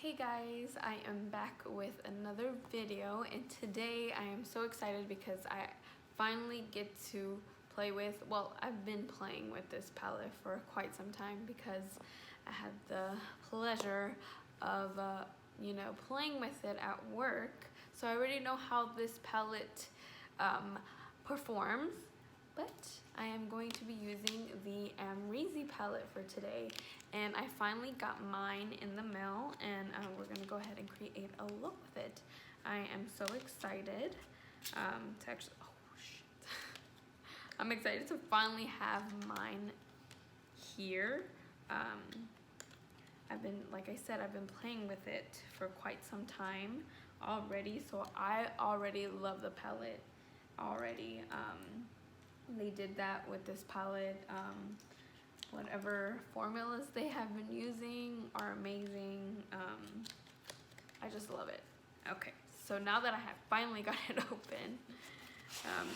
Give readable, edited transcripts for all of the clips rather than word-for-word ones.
Hey guys, I am back with another video, and today I am so excited because I finally get to play with, well, I've been playing with this palette for quite some time because I had the pleasure of playing with it at work, so I already know how this palette performs. But I am going to be using the Amrezy palette for today, and I finally got mine in the mail, and we're gonna go ahead and create a look with it. I am so excited to actually, oh shit. I'm excited to finally have mine here. Like I said, I've been playing with it for quite some time already, so I already love the palette already. They did that with this palette. Whatever formulas they have been using are amazing. I just love it. Okay, so now that I have finally got it open,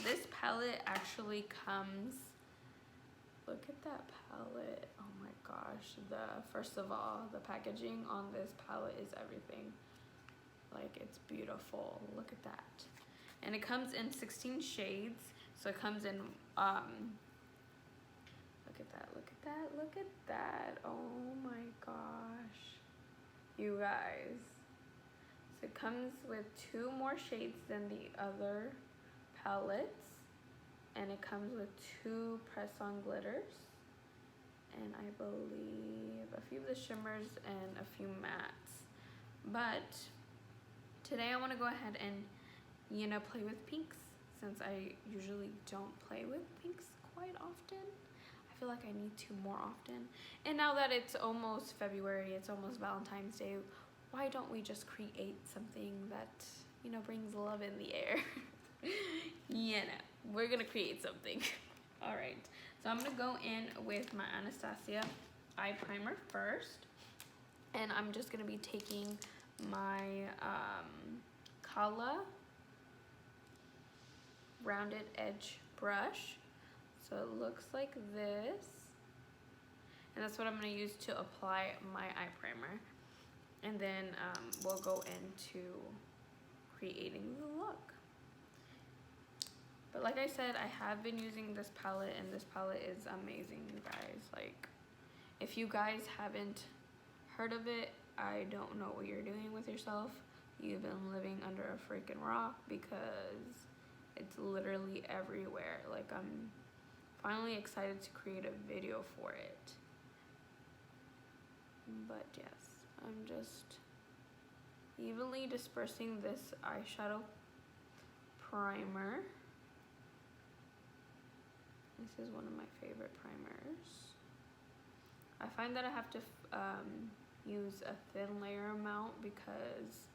this palette actually comes, look at that palette. Oh my gosh, first of all, the packaging on this palette is everything. Like, it's beautiful. Look at that. And it comes in 16 shades. So it comes in, look at that, look at that, look at that. Oh my gosh, you guys. So it comes with 2 more shades than the other palettes. And it comes with 2 press-on glitters. And I believe a few of the shimmers and a few mattes. But today I want to go ahead and, play with pinks, since I usually don't play with pinks quite often. I feel like I need to more often. And now that it's almost February, it's almost Valentine's Day, why don't we just create something that, brings love in the air? We're gonna create something. All right, so I'm gonna go in with my Anastasia eye primer first. And I'm just gonna be taking my Kala rounded edge brush, so it looks like this, and that's what I'm going to use to apply my eye primer, and then we'll go into creating the look. But like I said, I have been using this palette, and this palette is amazing, you guys. Like, if you guys haven't heard of it, I don't know what you're doing with yourself. You've been living under a freaking rock, because it's literally everywhere. Like, I'm finally excited to create a video for it. But yes, I'm just evenly dispersing this eyeshadow primer. This is one of my favorite primers. I find that I have to use a thin layer amount because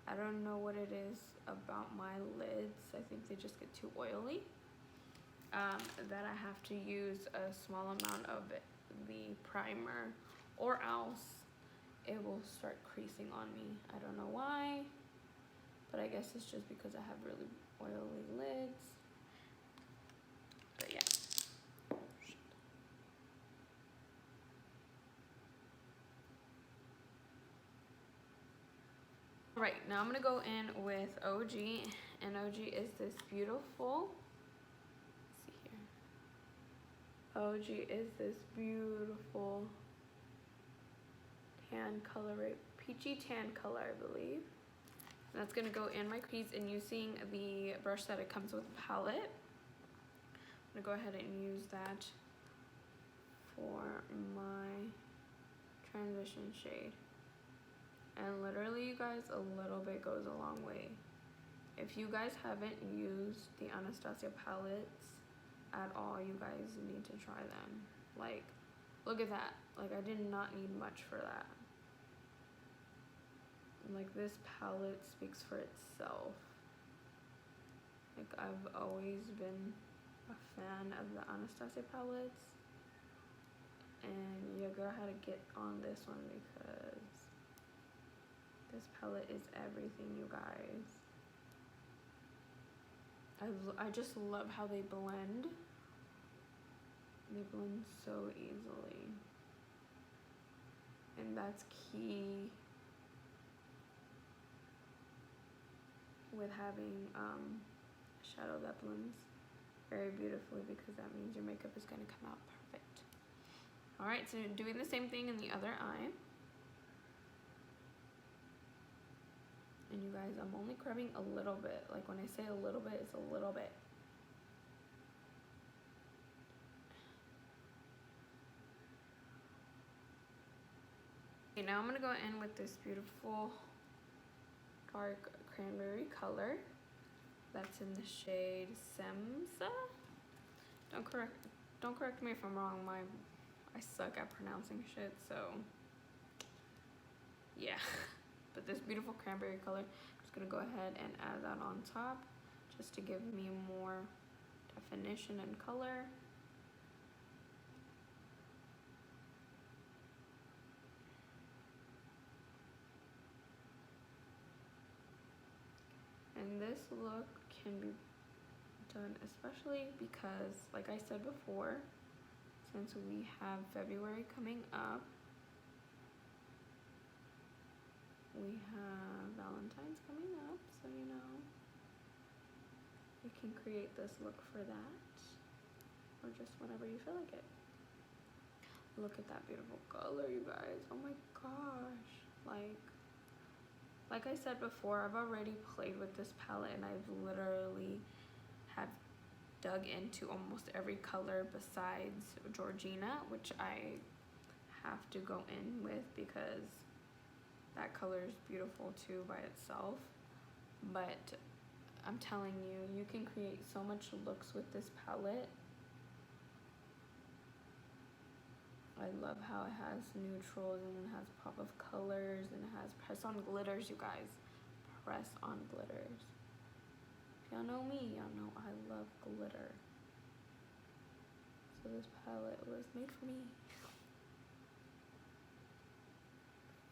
I don't know what it is about my lids. I think they just get too oily. That I have to use a small amount of the primer, or else it will start creasing on me. I don't know why, but I guess it's just because I have really oily lids. But yeah. Right, now I'm gonna go in with OG, and OG is this beautiful, let's see here. OG is this beautiful tan color, right? Peachy tan color, I believe. And that's gonna go in my crease, and using the brush that it comes with the palette, I'm gonna go ahead and use that for my transition shade. And literally, you guys, a little bit goes a long way. If you guys haven't used the Anastasia palettes at all, you guys need to try them. Like, look at that. Like, I did not need much for that. Like, this palette speaks for itself. Like, I've always been a fan of the Anastasia palettes, and you're gonna have to get on this one because this palette is everything, you guys. I just love how they blend. They blend so easily. And that's key with having shadow that blends very beautifully, because that means your makeup is going to come out perfect. Alright, so doing the same thing in the other eye. And you guys, I'm only crubbing a little bit. Like when I say a little bit, it's a little bit. Okay, now I'm going to go in with this beautiful dark cranberry color. That's in the shade SEMSA. Don't correct me if I'm wrong. I suck at pronouncing shit, so yeah. But this beautiful cranberry color, I'm just gonna go ahead and add that on top, just to give me more definition and color. And this look can be done especially because, like I said before, since we have February coming up, we have Valentine's coming up, so you know, you can create this look for that, or just whenever you feel like it. Look at that beautiful color, you guys. Oh my gosh. Like I said before, I've already played with this palette, and I've literally have dug into almost every color besides Georgina, which I have to go in with because that color is beautiful too by itself. But I'm telling you, you can create so much looks with this palette. I love how it has neutrals and it has pop of colors and it has press on glitters, you guys. Press on glitters. If y'all know me, y'all know I love glitter. So this palette was made for me.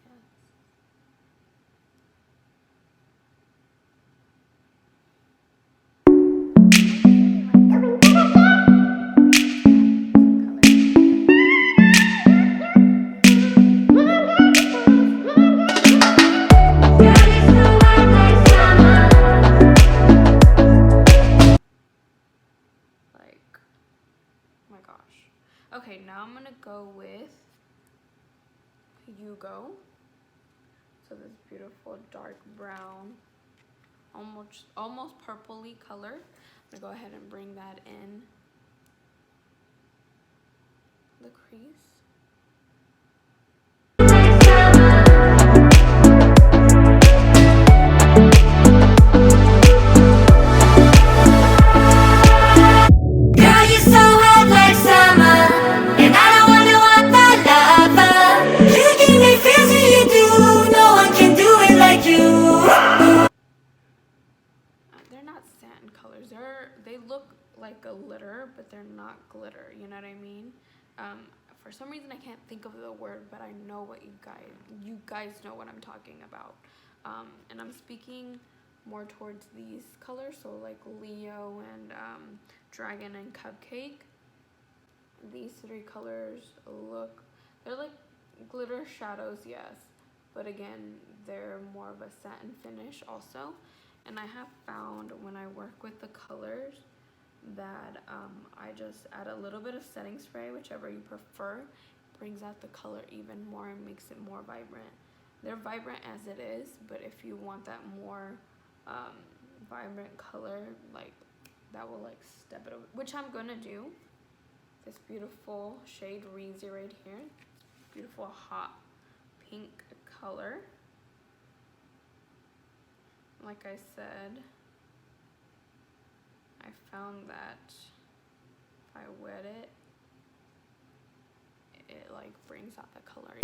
Yes. Okay, now I'm gonna go with YUGO. So this beautiful dark brown, almost purpley color. I'm gonna go ahead and bring that in the crease. They look like a glitter, but they're not glitter, you know what I mean? For some reason I can't think of the word, but I know what you guys know what I'm talking about. And I'm speaking more towards these colors, so like Leo and Dragon and Cupcake. These three colors they're like glitter shadows, yes, but again, they're more of a satin finish also. And I have found when I work with the colors that I just add a little bit of setting spray, whichever you prefer, brings out the color even more and makes it more vibrant. They're vibrant as it is, but if you want that more vibrant color, like that will like step it over, which I'm gonna do. This beautiful shade REZY right here, beautiful hot pink color. Like I said, I found that if I wet it, it like brings out the color.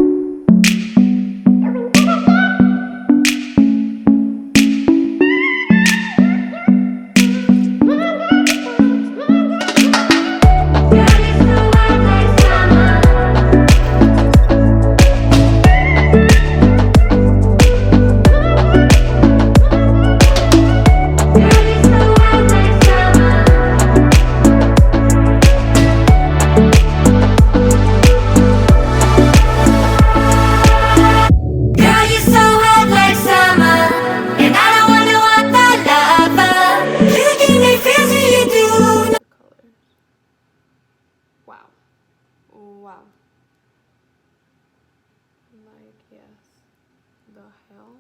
hell?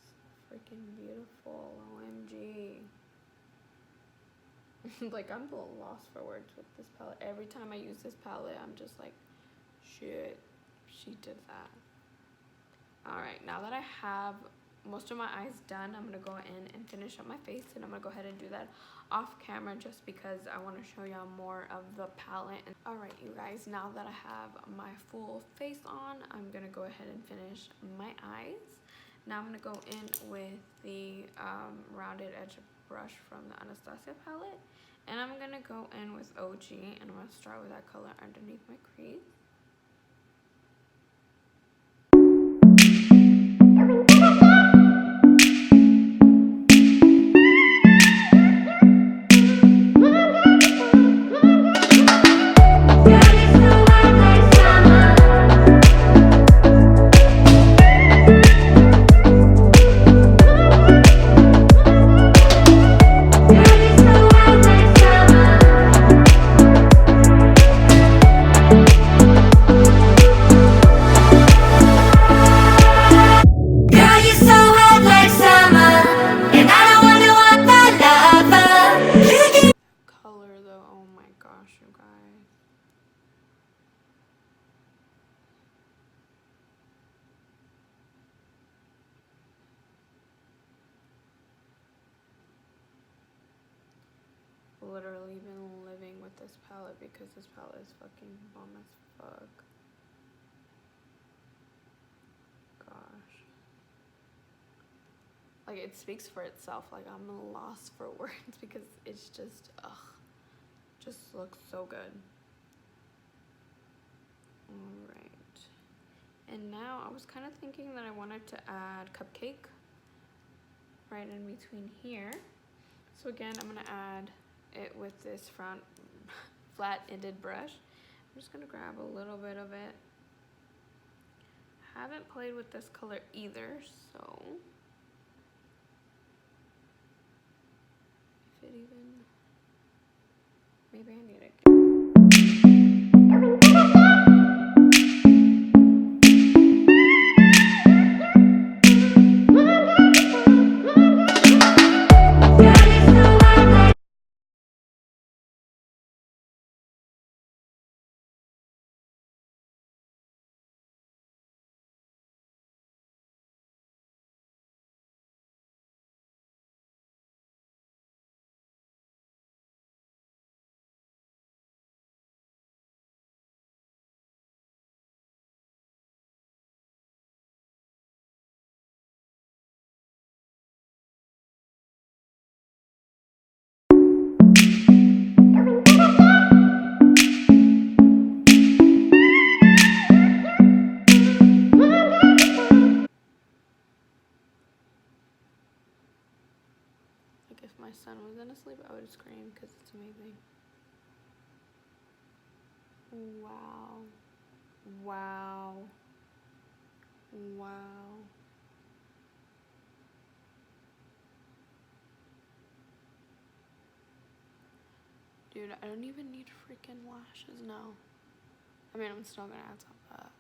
So freaking beautiful. OMG. Like, I'm a little lost for words with this palette. Every time I use this palette, I'm just like, shit, she did that. Alright, now that I have most of my eyes done, I'm going to go in and finish up my face, and I'm going to go ahead and do that off camera just because I want to show y'all more of the palette. Alright, you guys, now that I have my full face on, I'm going to go ahead and finish my eyes. Now I'm going to go in with the rounded edge brush from the Anastasia palette, and I'm going to go in with OG, and I'm going to start with that color underneath my crease. Literally been living with this palette because this palette is fucking bomb as fuck. Gosh. Like, it speaks for itself. Like, I'm lost for words because it's just, just looks so good. Alright. And now I was kind of thinking that I wanted to add Cupcake right in between here. So again, I'm going to add it with this flat-ended brush. I'm just going to grab a little bit of it. Haven't played with this color either, so if it even, maybe I need it. Like, if my son was in asleep, I would scream because it's amazing. Wow. Wow. Wow. Dude, I don't even need freaking lashes now. I mean, I'm still gonna add some, but...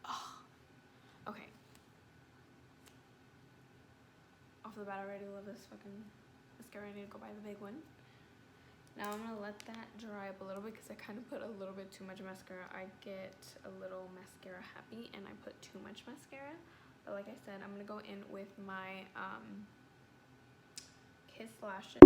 Oh. Okay. Off the bat, I already love this fucking mascara. I need to go buy the big one. Now I'm gonna let that dry up a little bit because I kind of put a little bit too much mascara. I get a little mascara happy and I put too much mascara. But like I said, I'm gonna go in with my Kiss lashes.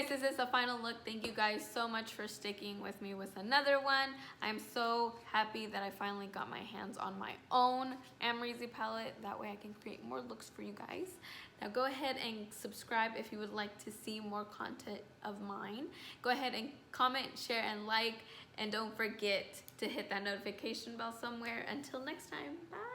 This is the final look. Thank you guys so much for sticking with me with another one. I'm so happy that I finally got my hands on my own Amrezy palette. That way I can create more looks for you guys. Now go ahead and subscribe if you would like to see more content of mine. Go ahead and comment, share, and like. And don't forget to hit that notification bell somewhere. Until next time, bye.